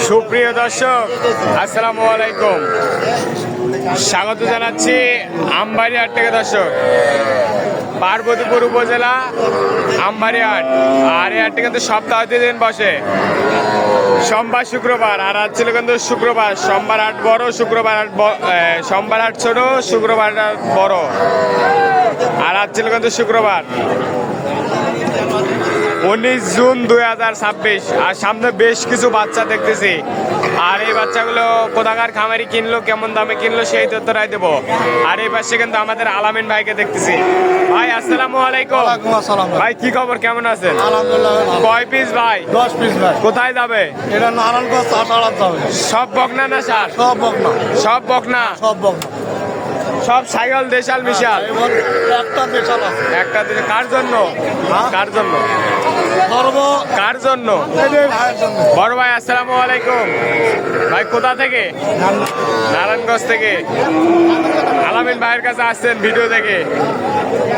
সুপ্রিয় দর্শক, আসসালামু আলাইকুম। স্বাগত জানাচ্ছি আমবাড়ি হাট থেকে। দর্শক, পার্বতীপুর উপজেলা আমবাড়ি হাট। আর এই হাটটি কিন্তু সপ্তাহে 2 দিন বসে, সোমবার শুক্রবার। আর আজ ছিল কিন্তু শুক্রবার। সোমবার হাট বড়, শুক্রবার হাট সোমবার হাট ছোট, শুক্রবার হাট বড়। আর আজ ছিল কিন্তু শুক্রবার 19 জুন 2026। আর সামনে বেশ কিছু বাচ্চা দেখতেছি। আর এই বাচ্চাগুলো কোথাকার খামারি কিনলো, কেমন দামে কিনলো, সেই তথ্যটাই দেবো। আর এই পাশে কিন্তু আমাদের আলামিন ভাইকে দেখতেছি। ভাই আসসালামু আলাইকুম। ভাই কি খবর, কেমন আছেন? আলহামদুলিল্লাহ। কয় পিস ভাই? 10 পিস ভাই। কোথায় যাবে? এটা নারায়ণগঞ্জ আটাড়াত যাবে। সব বকনা না সার? সব বকনা। সব বকনা? সব বকনা। সব সাইকেল দেশাল মিশাল? এবার একটা দেশাল আছে। একটা কার জন্য? কার জন্য? কার জন্য? ভাইয়ের জন্য। বড় ভাই আসসালামু আলাইকুম। ভাই কোথা থেকে? নারায়ণগঞ্জ থেকে। আলামিন ভাইয়ের কাছে আসছেন ভিডিও থেকে।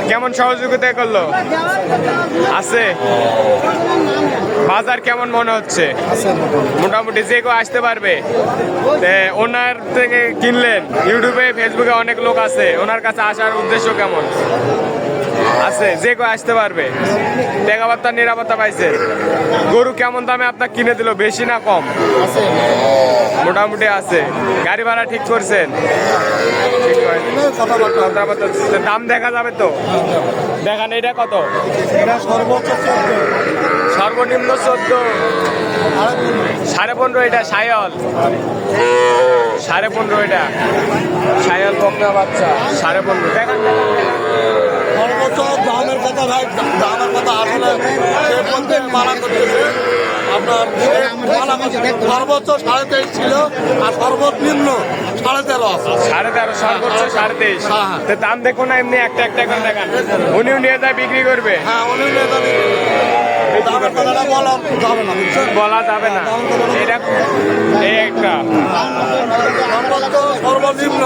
কেমন সহযোগিতা করলো? আছে? বাজার কেমন মনে হচ্ছে? মোটামুটি যে কেউ আসতে পারবে? ওনার থেকে কিনলেন, ইউটিউবে ফেসবুকে অনেক লোক আছে, ওনার কাছে আসার উদ্দেশ্য কেমন আছে? যে কেউ আসতে পারবে? টাকা নিরাপত্তা পাইছে? গরু কেমন দামে আপনার কিনে দিল, বেশি না কম? মোটামুটি আছে। গাড়ি ভাড়া ঠিক করছেন? দাম দেখা যাবে তো? দেখান, এটা কত? সর্বনিম্ন 14, 15.5। এটা সায়ল 15.5। এটা সায়ল বকনা বাচ্চা 15.5। দেখান সর্বোচ্চ দামের কথা ভাই, দামের কথা আসলে সে বলতে মানা করতেছে। আপনার সর্বোচ্চ 23.5 ছিল, আর সর্বনিম্ন 13.5 আছে। 13.5, সর্বোচ্চ 23.5। দাম দেখো না, এমনি একটা একটা করে দেখান। উনিও নিয়ে যায় বিক্রি করবে? হ্যাঁ, উনি দামের কথাটা বলা যাবে না, বলা যাবে না। এটা এই একটা সর্বোচ্চ সর্বনিম্ন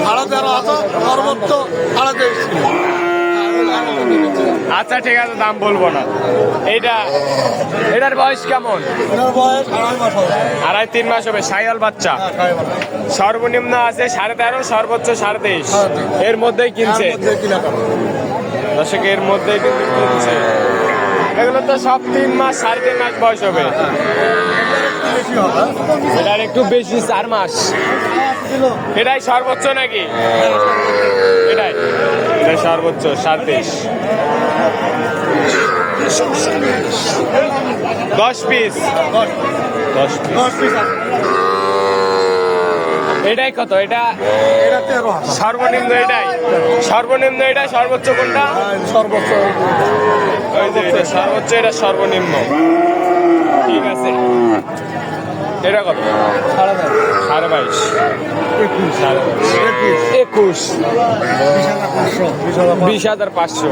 13.5 আছে, সর্বোচ্চ 23.5 ছিল। আচ্ছা ঠিক আছে, দাম বলবো না। এটার বয়স কেমন? এটার বয়স 2.5 মাস হবে। 2.5-3 মাস হবে। সাইয়াল বাচ্চা। সর্বনিম্ন আছে 13.5, সর্বোচ্চ 23.5। এর মধ্যেই কিনছে দর্শক, এর মধ্যেই কিন্তু কিনছে। এগুলো তো সব 3 মাস 3.5 মাস বয়স হবে। এটার একটু বেশি, 4 মাস। এটাই সর্বোচ্চ নাকি? এটাই সর্বোচ্চ 27। 10 পিস। 10 পিস। এটাই কত? এটা সর্বনিম্ন। এটাই সর্বনিম্ন। এটা সর্বোচ্চ কোনটা? সর্বোচ্চ এটা সর্বোচ্চ, এটা সর্বনিম্ন। ঠিক আছে। এটা কত? 22.5। 21। 20,500।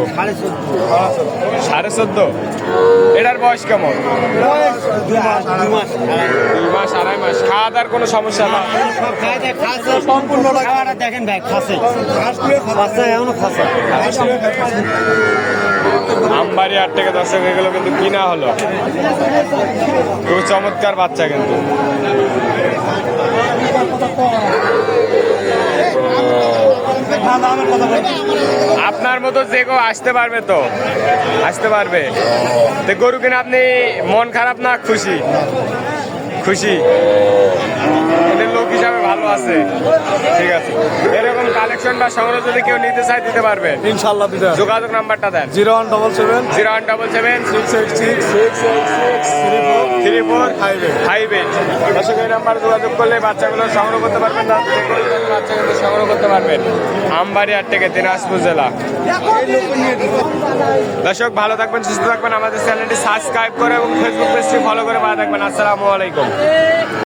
14.5। এটার বয়স কেমন? 2 মাস 2.5 মাস। খাওয়া দাওয়ার কোনো সমস্যা না? সম্পূর্ণ দেখেন ভাই, খাসে এখনো খাসে। আমবাড়ি হাট থেকে দর্শক এগুলো কিন্তু কিনা হলো। খুব চমৎকার বাচ্চা কিন্তু। আপনার মতো যে কেউ আসতে পারবে তো? আসতে পারবে। তো গরু কিনে আপনি মন খারাপ না খুশি? খুশি। এদের লোক হিসাবে ভালো আছে। ঠিক আছে। এরকম কালেকশন বা সংগ্রহ যদি কেউ নিতে চায় দিতে পারবে ইনশাআল্লাহ। যোগাযোগ নাম্বারটা দেন। 0177 686 দর্শক, এই নাম্বারে যোগাযোগ করলে বাচ্চাগুলো সংগ্রহ করতে পারবেন। বাচ্চাগুলো সংগ্রহ করতে পারবেন আমবাড়ি হাট থেকে, দিনাজপুর জেলা। দর্শক ভালো থাকবেন, সুস্থ থাকবেন। আমাদের চ্যানেলটি সাবস্ক্রাইব করে এবং ফেসবুক পেজটি ফলো করে ভালো থাকবেন। আসসালামু আলাইকুম।